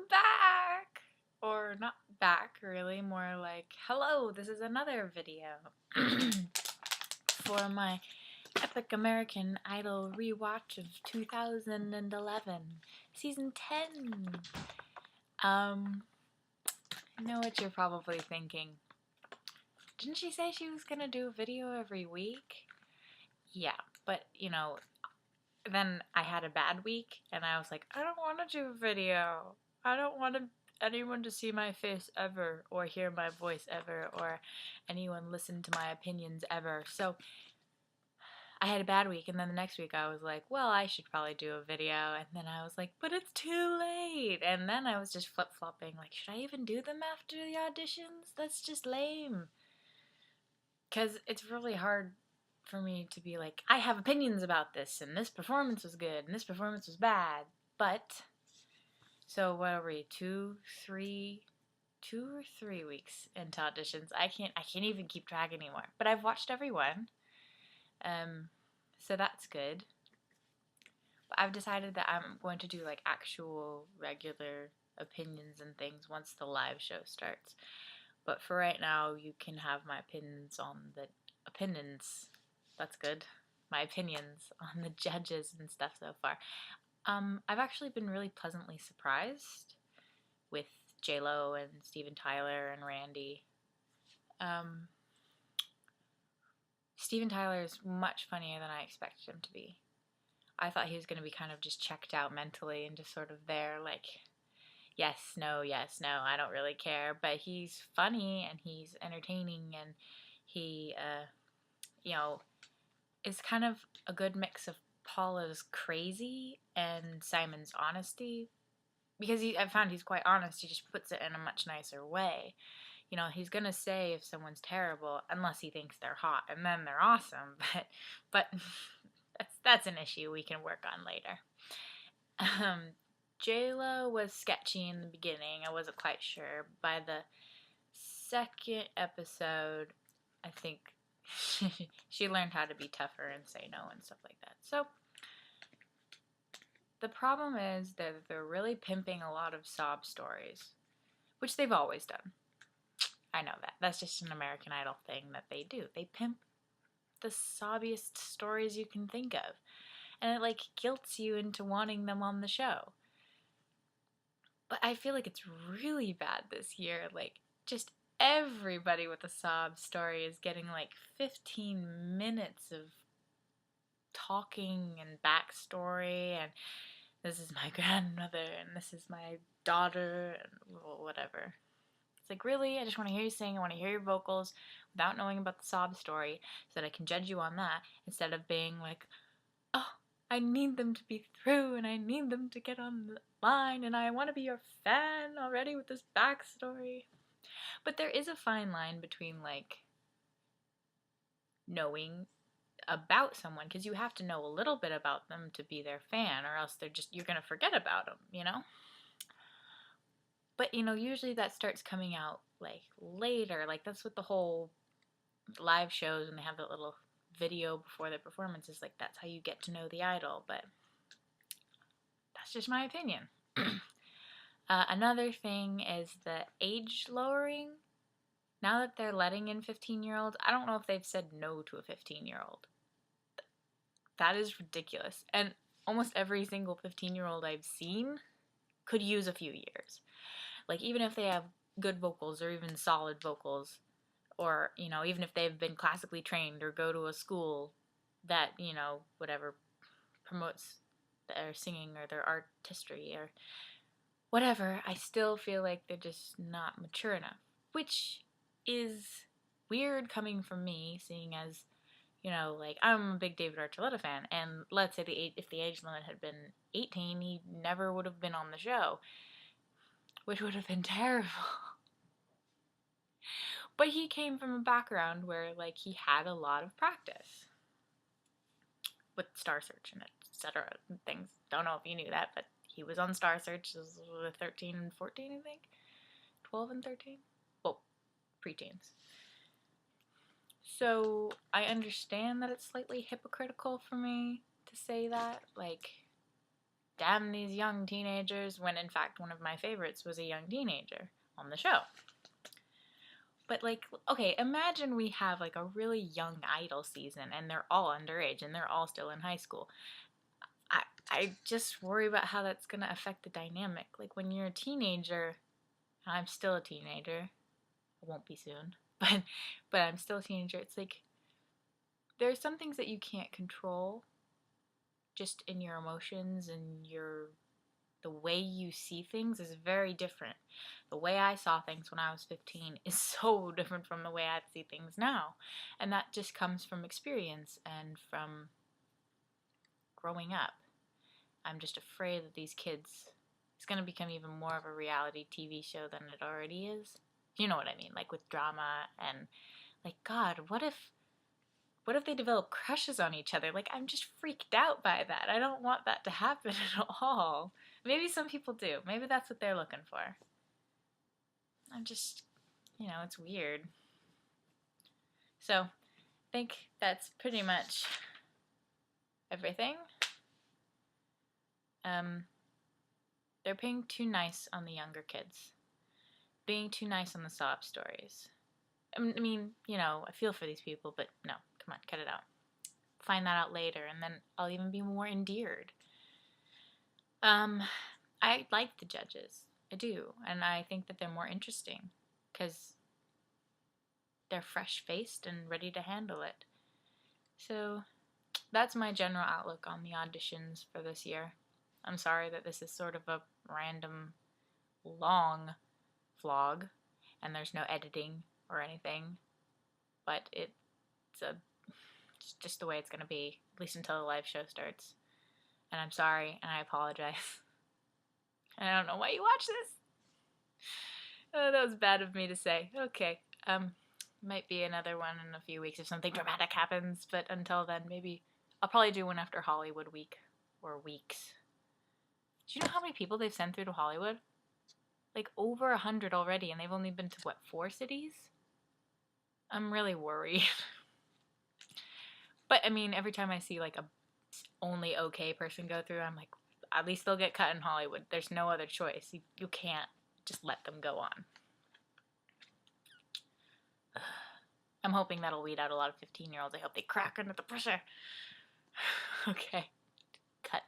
back! Or not back, really, more like, hello, this is another video for my epic American Idol rewatch of 2011, season 10. I know what you're probably thinking. Didn't she say she was gonna do a video every week? Yeah, but, then I had a bad week, and I was like, I don't want to do a video. I don't want anyone to see my face ever, or hear my voice ever, or anyone listen to my opinions ever. So I had a bad week, and then the next week I was like, well, I should probably do a video. And then I was like, but it's too late. And then I was just flip-flopping, like, should I even do them after the auditions? That's just lame. Because it's really hard for me to be like, I have opinions about this, and this performance was good, and this performance was bad. But, so what are we, 2 or 3 weeks into auditions? I can't even keep track anymore. But I've watched every one. So that's good. But I've decided that I'm going to do like actual regular opinions and things once the live show starts. But for right now, you can have my opinions on the opinions. That's good. My opinions on the judges and stuff so far. I've actually been really pleasantly surprised with J-Lo and Steven Tyler and Randy. Steven Tyler is much funnier than I expected him to be. I thought he was going to be kind of just checked out mentally and just sort of there, like, yes, no, I don't really care. But he's funny and he's entertaining, and he, is kind of a good mix of Paula's crazy and Simon's honesty. Because I found he's quite honest, he just puts it in a much nicer way. He's gonna say if someone's terrible, unless he thinks they're hot, and then they're awesome. But that's an issue we can work on later. J-Lo was sketchy in the beginning. I wasn't quite sure. By the second episode, I think she learned how to be tougher and say no and stuff like that. So the problem is that they're really pimping a lot of sob stories, which they've always done. I know that. That's just an American Idol thing that they do. They pimp the sobbiest stories you can think of. And it, like, guilts you into wanting them on the show. But I feel like it's really bad this year. Like, just everybody with a sob story is getting, like, 15 minutes of talking and backstory, and this is my grandmother, and this is my daughter, and whatever. It's like, really? I just want to hear you sing. I want to hear your vocals without knowing about the sob story so that I can judge you on that, instead of being like, oh, I need them to be through, and I need them to get on the line, and I want to be your fan already with this backstory. But there is a fine line between, like, knowing about someone, because you have to know a little bit about them to be their fan, or else you're going to forget about them, But, usually that starts coming out, like, later. Like, that's what the whole live shows, when they have that little video before their performance, is like, that's how you get to know the idol. But that's just my opinion. Another thing is the age lowering. Now that they're letting in 15-year-olds, I don't know if they've said no to a 15-year-old. That is ridiculous. And almost every single 15-year-old I've seen could use a few years. Like, even if they have good vocals, or even solid vocals, or, even if they've been classically trained or go to a school that, whatever, promotes their singing or their artistry or whatever, I still feel like they're just not mature enough. Which is weird coming from me, seeing as, like, I'm a big David Archuleta fan, and let's say if the age limit had been 18, he never would have been on the show, which would have been terrible. But he came from a background where, like, he had a lot of practice with Star Search and etc. and things. Don't know if you knew that, but he was on Star Search as 13 and 14, I think. 12 and 13? Well, preteens. So I understand that it's slightly hypocritical for me to say that. Like, damn these young teenagers, when in fact one of my favorites was a young teenager on the show. But like, okay, imagine we have like a really young Idol season and they're all underage and they're all still in high school. I just worry about how that's going to affect the dynamic. Like when you're a teenager, I'm still a teenager. I won't be soon, but I'm still a teenager. It's like there are some things that you can't control just in your emotions and the way you see things is very different. The way I saw things when I was 15 is so different from the way I see things now. And that just comes from experience and from growing up. I'm just afraid that these kids, it's going to become even more of a reality TV show than it already is. You know what I mean? Like with drama and like, God, what if they develop crushes on each other? Like, I'm just freaked out by that. I don't want that to happen at all. Maybe some people do. Maybe that's what they're looking for. I'm just, it's weird. So, I think that's pretty much everything. They're being too nice on the younger kids. Being too nice on the sob stories. I mean, I feel for these people, but no, come on, cut it out. Find that out later, and then I'll even be more endeared. I like the judges. I do, and I think that they're more interesting because they're fresh-faced and ready to handle it. So that's my general outlook on the auditions for this year. I'm sorry that this is sort of a random, long vlog, and there's no editing or anything, but it's just the way it's going to be, at least until the live show starts. And I'm sorry, and I apologize. And I don't know why you watch this. Oh, that was bad of me to say. Okay, might be another one in a few weeks if something dramatic happens, but until then, maybe I'll probably do one after Hollywood week, or weeks. Do you know how many people they've sent through to Hollywood? Like over 100 already, and they've only been to, 4 cities? I'm really worried. But, I mean, every time I see, like, a only okay person go through, I'm like, at least they'll get cut in Hollywood. There's no other choice. You can't just let them go on. I'm hoping that'll weed out a lot of 15-year-olds. I hope they crack under the pressure. Okay. Cut.